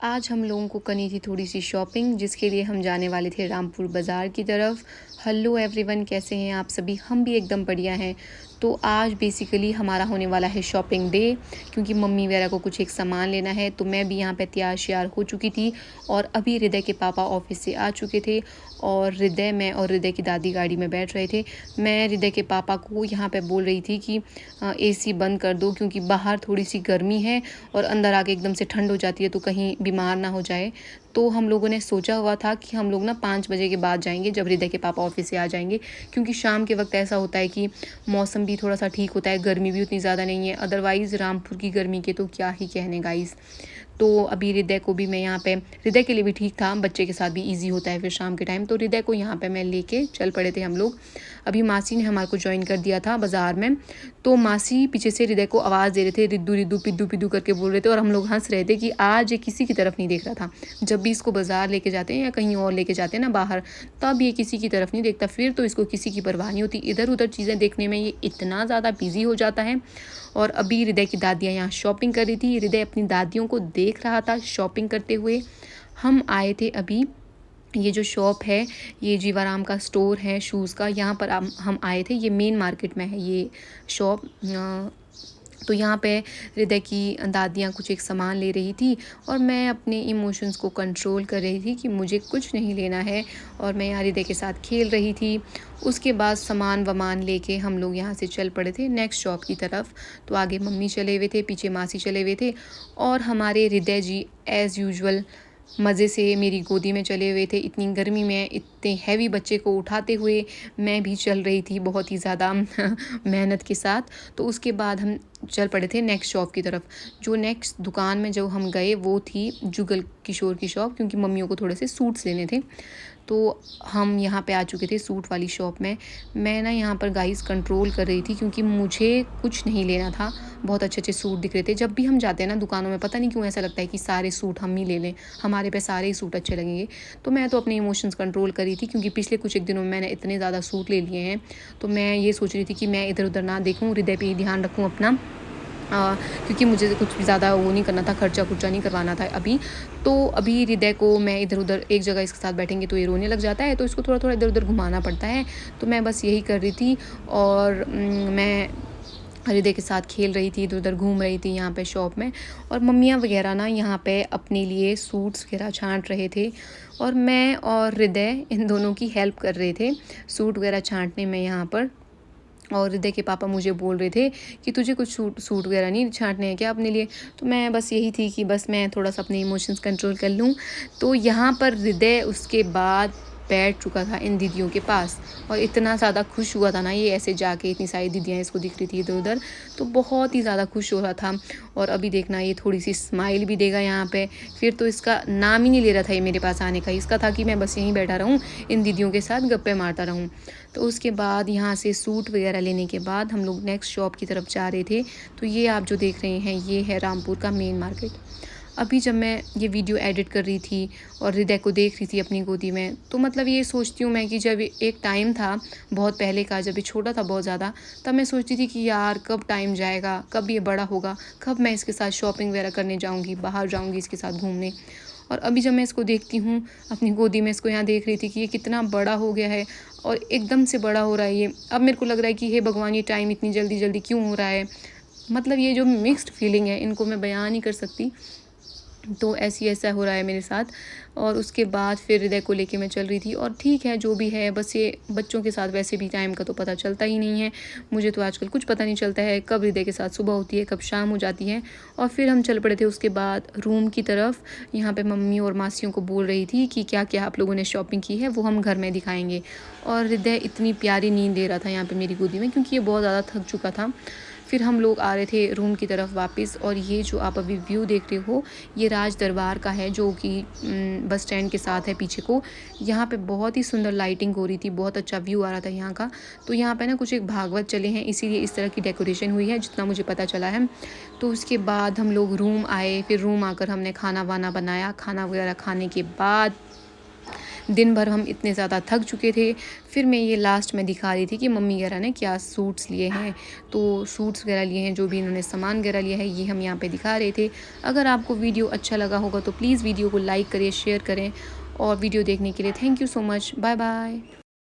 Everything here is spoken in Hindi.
आज हम लोगों को करनी थी थोड़ी सी शॉपिंग, जिसके लिए हम जाने वाले थे रामपुर बाज़ार की तरफ। हेलो एवरीवन, कैसे हैं आप सभी? हम भी एकदम बढ़िया हैं। तो आज बेसिकली हमारा होने वाला है शॉपिंग डे, क्योंकि मम्मी वगैरह को कुछ एक सामान लेना है। तो मैं भी यहाँ पे तैयार श्यार हो चुकी थी और अभी हृदय के पापा ऑफिस से आ चुके थे और मैं और हृदय की दादी गाड़ी में बैठ रहे थे। मैं हृदय के पापा को यहाँ पे बोल रही थी कि एसी बंद कर दो, क्योंकि बाहर थोड़ी सी गर्मी है और अंदर आके एकदम से ठंड हो जाती है, तो कहीं बीमार ना हो जाए। तो हम लोगों ने सोचा हुआ था कि हम लोग ना 5 बजे के बाद जाएंगे, जब हृदय के पापा ऑफिस से आ जाएंगे, क्योंकि शाम के वक्त ऐसा होता है कि मौसम भी थोड़ा सा ठीक होता है, गर्मी भी उतनी ज़्यादा नहीं है। अदरवाइज़ रामपुर की गर्मी के तो क्या ही कहने गाइस। तो अभी हृदय को भी मैं यहाँ पे, हृदय के लिए भी ठीक था, बच्चे के साथ भी इजी होता है फिर शाम के टाइम। तो हृदय को यहाँ पे मैं लेके चल पड़े थे हम लोग। अभी मासी ने हमारे को ज्वाइन कर दिया था बाज़ार में। तो मासी पीछे से हृदय को आवाज़ दे रहे थे, रिद्दू रिद्दू पिद्दू पिद्दू करके बोल रहे थे, और हम लोग हंस रहे थे कि आज ये किसी की तरफ नहीं देख रहा था। जब भी इसको बाज़ार लेके जाते हैं या कहीं और लेके जाते हैं ना बाहर, तब ये किसी की तरफ नहीं देखता। फिर तो इसको किसी की परवाह नहीं होती, इधर उधर चीज़ें देखने में ये इतना ज़्यादा बिजी हो जाता है। और अभी हृदय की दादियाँ यहाँ शॉपिंग कर रही थी। हृदय अपनी दादियों को देख रहा था शॉपिंग करते हुए। हम आए थे अभी, ये जो शॉप है ये जीवाराम का स्टोर है शूज़ का, यहाँ पर हम आए थे। ये मेन मार्केट में है ये शॉप। तो यहाँ पे हृदय की दादियाँ कुछ एक सामान ले रही थी और मैं अपने इमोशंस को कंट्रोल कर रही थी कि मुझे कुछ नहीं लेना है, और मैं यहाँ हृदय के साथ खेल रही थी। उसके बाद सामान वामान लेके हम लोग यहाँ से चल पड़े थे नेक्स्ट शॉप की तरफ। तो आगे मम्मी चले हुए थे, पीछे मासी चले हुए थे, और हमारे हृदय जी एज़ यूजुअल मज़े से मेरी गोदी में चले हुए थे। इतनी गर्मी में इतने हैवी बच्चे को उठाते हुए मैं भी चल रही थी बहुत ही ज़्यादा मेहनत के साथ। तो उसके बाद हम चल पड़े थे नेक्स्ट शॉप की तरफ। जो नेक्स्ट दुकान में जो हम गए वो थी जुगल किशोर की शॉप, क्योंकि मम्मियों को थोड़े से सूट्स लेने थे। तो हम यहाँ पे आ चुके थे सूट वाली शॉप में। मैं ना यहाँ पर गाइस कंट्रोल कर रही थी, क्योंकि मुझे कुछ नहीं लेना था। बहुत अच्छे अच्छे सूट दिख रहे थे। जब भी हम जाते हैं ना दुकानों में, पता नहीं क्यों ऐसा लगता है कि सारे सूट हम ही ले लें, हमारे पे सारे ही सूट अच्छे लगेंगे। तो मैं तो अपने इमोशंस कंट्रोल कर रही थी, क्योंकि पिछले कुछ एक दिनों में मैंने इतने ज़्यादा सूट ले लिए हैं। तो मैं ये सोच रही थी कि मैं इधर उधर ना देखूँ, हृदय पे ही ध्यान रखूँ अपना। क्योंकि मुझे कुछ भी ज़्यादा वो नहीं करना था, खर्चा खुर्चा नहीं करवाना था अभी। तो अभी हृदय को मैं इधर उधर एक जगह इसके साथ बैठेंगे तो ये रोने लग जाता है, तो इसको थोड़ा थोड़ा इधर उधर घुमाना पड़ता है। तो मैं बस यही कर रही थी, और मैं हृदय के साथ खेल रही थी, इधर उधर घूम रही थी यहाँ पे शॉप में। और मम्मियाँ वगैरह ना यहाँ पे अपने लिए सूट्स वगैरह छांट रहे थे, और मैं और हृदय इन दोनों की हेल्प कर रहे थे सूट वगैरह छांटने में यहाँ पर। और हृदय के पापा मुझे बोल रहे थे कि तुझे कुछ सूट वगैरह नहीं छांटने हैं क्या अपने लिए? तो मैं बस यही थी कि बस मैं थोड़ा सा अपने इमोशंस कंट्रोल कर लूँ। तो यहाँ पर हृदय उसके बाद बैठ चुका था इन दीदियों के पास, और इतना ज़्यादा खुश हुआ था ना ये, ऐसे जाके इतनी सारी दीदियाँ इसको दिख रही थी इधर उधर, तो बहुत ही ज़्यादा खुश हो रहा था। और अभी देखना ये थोड़ी सी स्माइल भी देगा यहाँ पे। फिर तो इसका नाम ही नहीं ले रहा था ये मेरे पास आने का, इसका था कि मैं बस यहीं बैठा रहूँ, इन दीदियों के साथ गप्पे मारता रहूँ। तो उसके बाद यहाँ से सूट वगैरह लेने के बाद हम लोग नेक्स्ट शॉप की तरफ जा रहे थे। तो ये आप जो देख रहे हैं ये है रामपुर का मेन मार्केट। अभी जब मैं ये वीडियो एडिट कर रही थी और हृदय को देख रही थी अपनी गोदी में, तो मतलब ये सोचती हूँ मैं कि जब एक टाइम था बहुत पहले का, जब ये छोटा था बहुत ज़्यादा, तब मैं सोचती थी कि यार कब टाइम जाएगा, कब ये बड़ा होगा, कब मैं इसके साथ शॉपिंग वगैरह करने जाऊँगी, बाहर जाऊँगी इसके साथ घूमने। और अभी जब मैं इसको देखती हूँ अपनी गोदी में, इसको यहाँ देख रही थी कि ये कितना बड़ा हो गया है, और एकदम से बड़ा हो रहा है ये। अब मेरे को लग रहा है कि हे भगवान, ये टाइम इतनी जल्दी जल्दी क्यों हो रहा है। मतलब ये जो मिक्स्ड फीलिंग है, इनको मैं बयान नहीं कर सकती। तो ऐसा हो रहा है मेरे साथ। और उसके बाद फिर हृदय को लेके मैं चल रही थी, और ठीक है जो भी है, बस ये बच्चों के साथ वैसे भी टाइम का तो पता चलता ही नहीं है। मुझे तो आजकल कुछ पता नहीं चलता है, कब हृदय के साथ सुबह होती है, कब शाम हो जाती है। और फिर हम चल पड़े थे उसके बाद रूम की तरफ। यहाँ पे मम्मी और मासियों को बोल रही थी कि क्या क्या आप लोगों ने शॉपिंग की है वो हम घर में दिखाएंगे। और हृदय इतनी प्यारी नींद दे रहा था यहाँ पे मेरी गोदी में, क्योंकि ये बहुत ज़्यादा थक चुका था। फिर हम लोग आ रहे थे रूम की तरफ वापस, और ये जो आप अभी व्यू देख रहे हो ये राज दरबार का है, जो कि बस स्टैंड के साथ है पीछे को। यहाँ पे बहुत ही सुंदर लाइटिंग हो रही थी, बहुत अच्छा व्यू आ रहा था यहाँ का। तो यहाँ पे ना कुछ एक भागवत चले हैं, इसीलिए इस तरह की डेकोरेशन हुई है, जितना मुझे पता चला है। तो उसके बाद हम लोग रूम आए, फिर रूम आकर हमने खाना वाना बनाया। खाना वगैरह खाने के बाद दिन भर हम इतने ज़्यादा थक चुके थे। फिर मैं ये लास्ट में दिखा रही थी कि मम्मी वगैरह ने क्या सूट्स लिए हैं, तो सूट्स वगैरह लिए हैं, जो भी इन्होंने सामान वगैरह लिया है ये हम यहाँ पे दिखा रहे थे। अगर आपको वीडियो अच्छा लगा होगा तो प्लीज़ वीडियो को लाइक करिए, शेयर करें, और वीडियो देखने के लिए thank you so much. Bye bye.